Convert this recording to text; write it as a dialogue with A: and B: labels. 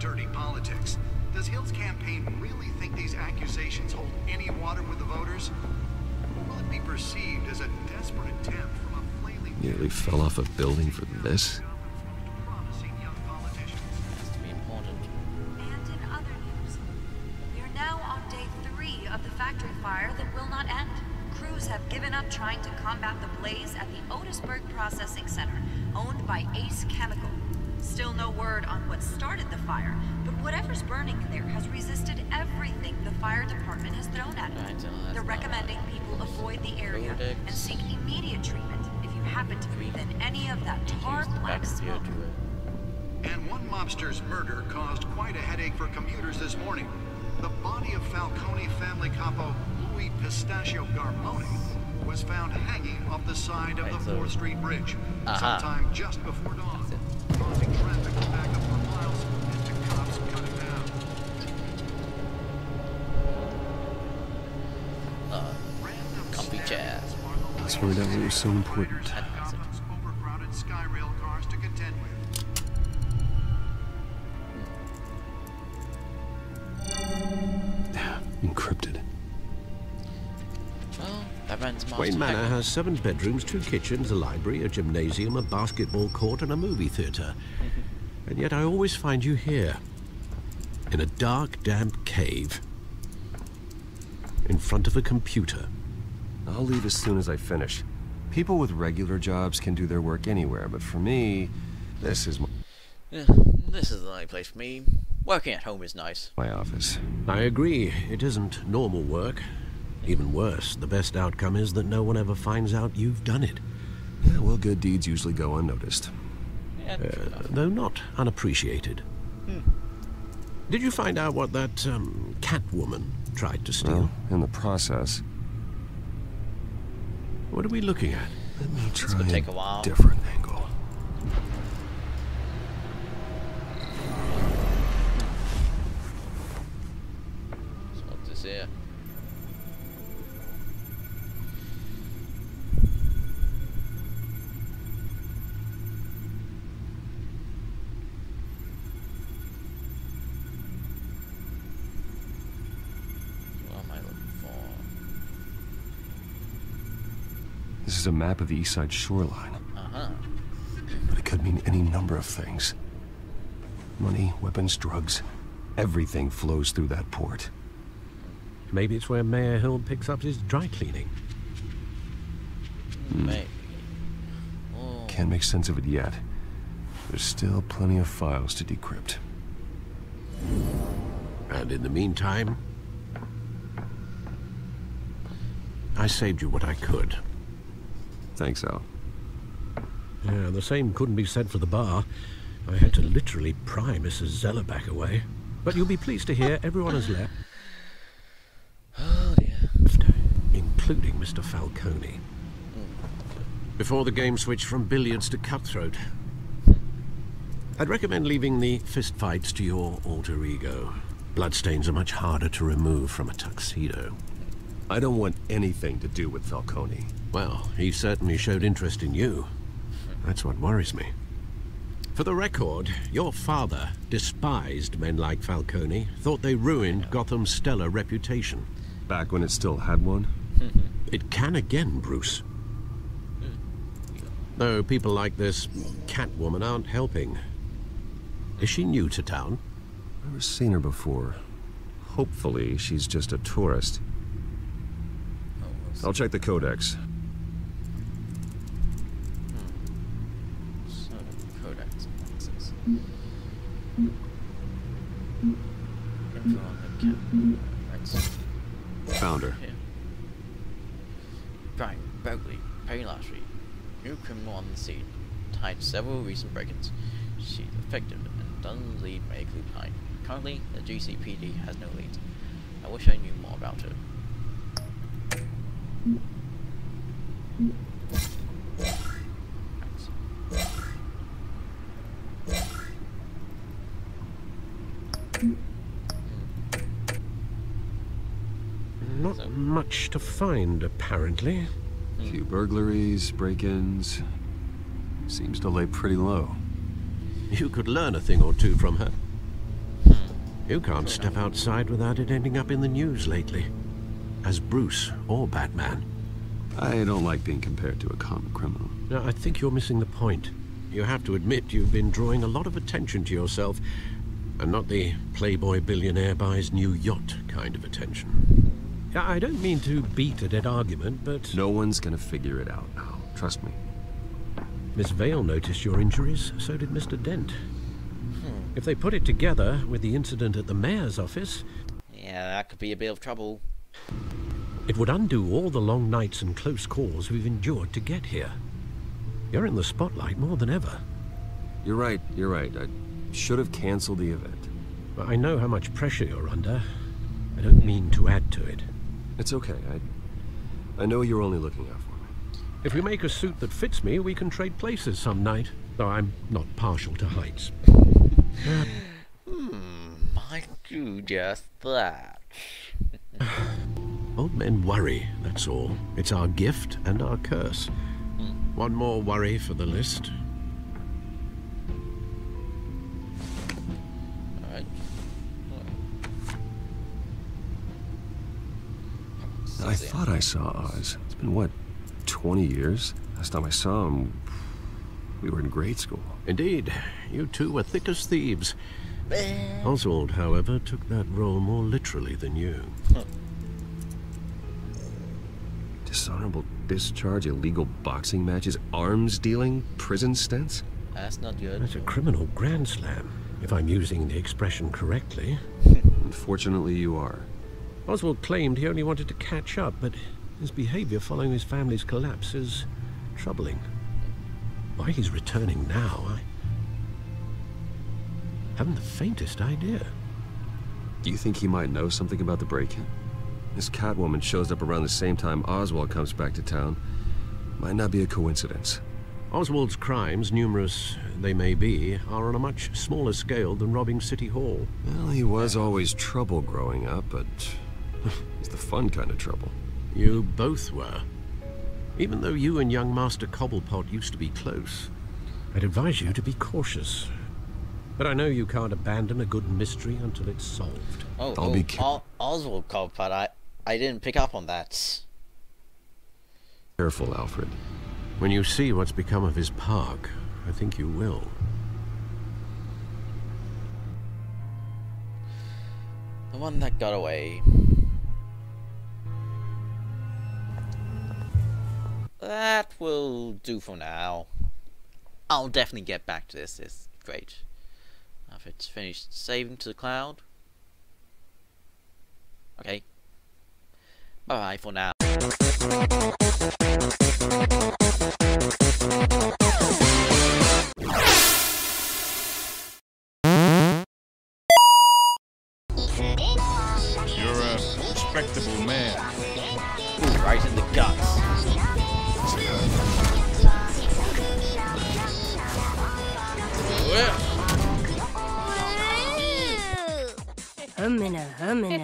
A: dirty politics. Does Hill's campaign really think these accusations hold any water with the voters? Or will it be perceived as a desperate attempt from a flailing...
B: Nearly fell off a building for this?
C: Has to be important.
D: And in other news, we are now on day 3 of the factory fire that will not end. Crews have given up trying to combat the blaze at the Otisburg Processing Center, owned by Ace Chemical. Still no word on what started the fire, but whatever's burning in there has resisted everything the fire department has thrown at it. They're recommending people avoid the area and seek immediate treatment if you happen to breathe in any of that tar black smoke.
A: And one mobster's murder caused quite a headache for commuters this morning. The body of Falcone family capo Louis Pistachio Garmoni was found hanging off the side of the 4th Street Bridge sometime just before dawn, causing traffic to back up for miles until cops cut him down.
C: Comfy chair.
B: Let's find out what was so important.
A: Gotham's overcrowded Skyrail cars to contend with.
B: Encrypted.
C: Well, that runs
E: Wayne Manor has 7 bedrooms, 2 kitchens, a library, a gymnasium, a basketball court, and a movie theatre. And yet I always find you here, in a dark, damp cave, in front of a computer.
B: I'll leave as soon as I finish. People with regular jobs can do their work anywhere, but for me, this is
C: this is the only place for me. Working at home is nice.
B: my office.
E: I agree, it isn't normal work. Even worse, the best outcome is that no one ever finds out you've done it.
B: Yeah, well, good deeds usually go unnoticed.
C: Yeah,
E: Though not unappreciated. Did you find out what that cat woman tried to steal?
B: Well, in the process,
E: What are we looking at?
B: let me try
C: gonna take a while.
B: different angle.
C: So what's this here? What am I looking for?
B: This is a map of the East Side shoreline,
C: Uh-huh.
B: but it could mean any number of things. Money, weapons, drugs, everything flows through that port.
E: Maybe it's where Mayor Hill picks up his dry cleaning.
C: Maybe. Oh.
B: Can't make sense of it yet. There's still plenty of files to decrypt.
E: And in the meantime, I saved you what I could.
B: Thanks, Al.
E: Yeah, the same couldn't be said for the bar. I had to literally pry Mrs. Zellerback away. But you'll be pleased to hear everyone has left,
C: Oh dear.
E: including Mr. Falcone. Before the game switched from billiards to cutthroat. I'd recommend leaving the fistfights to your alter ego. Bloodstains are much harder to remove from a tuxedo.
B: I don't want anything to do with Falcone.
E: Well, he certainly showed interest in you. That's what worries me. For the record, your father despised men like Falcone, thought they ruined Gotham's stellar reputation.
B: Back when it still had one?
E: It can again, Bruce. Though people like this Catwoman aren't helping. Is she new to town?
B: Never seen her before. Hopefully, she's just a tourist. I'll check the codex.
C: So, codex boxes. Info on the cat. Right.
B: Found her.
C: Here. Brian Berkeley, very last week. New criminal on the scene. Tied to several recent break-ins. She's effective and doesn't leave medically behind. Currently, the GCPD has no leads. I wish I knew more about her.
E: much to find, apparently.
B: A few burglaries, break-ins. Seems to lay pretty low.
E: You could learn a thing or two from her. You can't step outside without it ending up in the news lately. As Bruce or Batman.
B: I don't like being compared to a common criminal.
E: No, I think you're missing the point. You have to admit you've been drawing a lot of attention to yourself, and not the playboy billionaire buys new yacht kind of attention. I don't mean to beat a dead argument, but...
B: No one's gonna figure it out now. Trust me.
E: Miss Vale noticed your injuries, so did Mr. Dent. If they put it together with the incident at the mayor's office...
C: Yeah, that could be a bit of trouble.
E: It would undo all the long nights and close calls we've endured to get here. You're in the spotlight more than ever.
B: You're right. I should have canceled the event.
E: But I know how much pressure you're under. I don't mean to add to it.
B: It's okay. I know you're only looking out for me.
E: If we make a suit that fits me, we can trade places some night. Though I'm not partial to heights.
C: Might do just that.
E: Old men worry, that's all. It's our gift and our curse. One more worry for the list.
C: Alright.
B: I thought I saw Oz. It's been, what, 20 years? Last time I saw him, we were in grade school.
E: Indeed, you two were thick as thieves. Oswald, however, took that role more literally than you.
B: Dishonorable discharge, illegal boxing matches, arms dealing, prison stints?
C: That's not good.
E: That's a criminal grand slam, if I'm using the expression correctly.
B: Unfortunately, you are.
E: Oswald claimed he only wanted to catch up, but his behavior following his family's collapse is troubling. Why he's returning now, I haven't the faintest idea.
B: Do you think he might know something about the break-in? This Catwoman shows up around the same time Oswald comes back to town. Might not be a coincidence.
E: Oswald's crimes, numerous they may be, are on a much smaller scale than robbing City Hall.
B: Well, he was always trouble growing up, but it's the fun kind of trouble.
E: You both were. Even though you and young Master Cobblepot used to be close, I'd advise you to be cautious. But I know you can't abandon a good mystery until it's solved.
B: I'll be careful.
C: Oswald Cobblepot, I didn't pick up on that.
B: Careful, Alfred.
E: When you see what's become of his park, I think you will.
C: The one that got away. That will do for now. I'll definitely get back to this. It's great. After it's finished saving to the cloud. Okay. Bye bye for now.
F: You're a respectable man.
C: Ooh, right in the guts.
G: Hummin'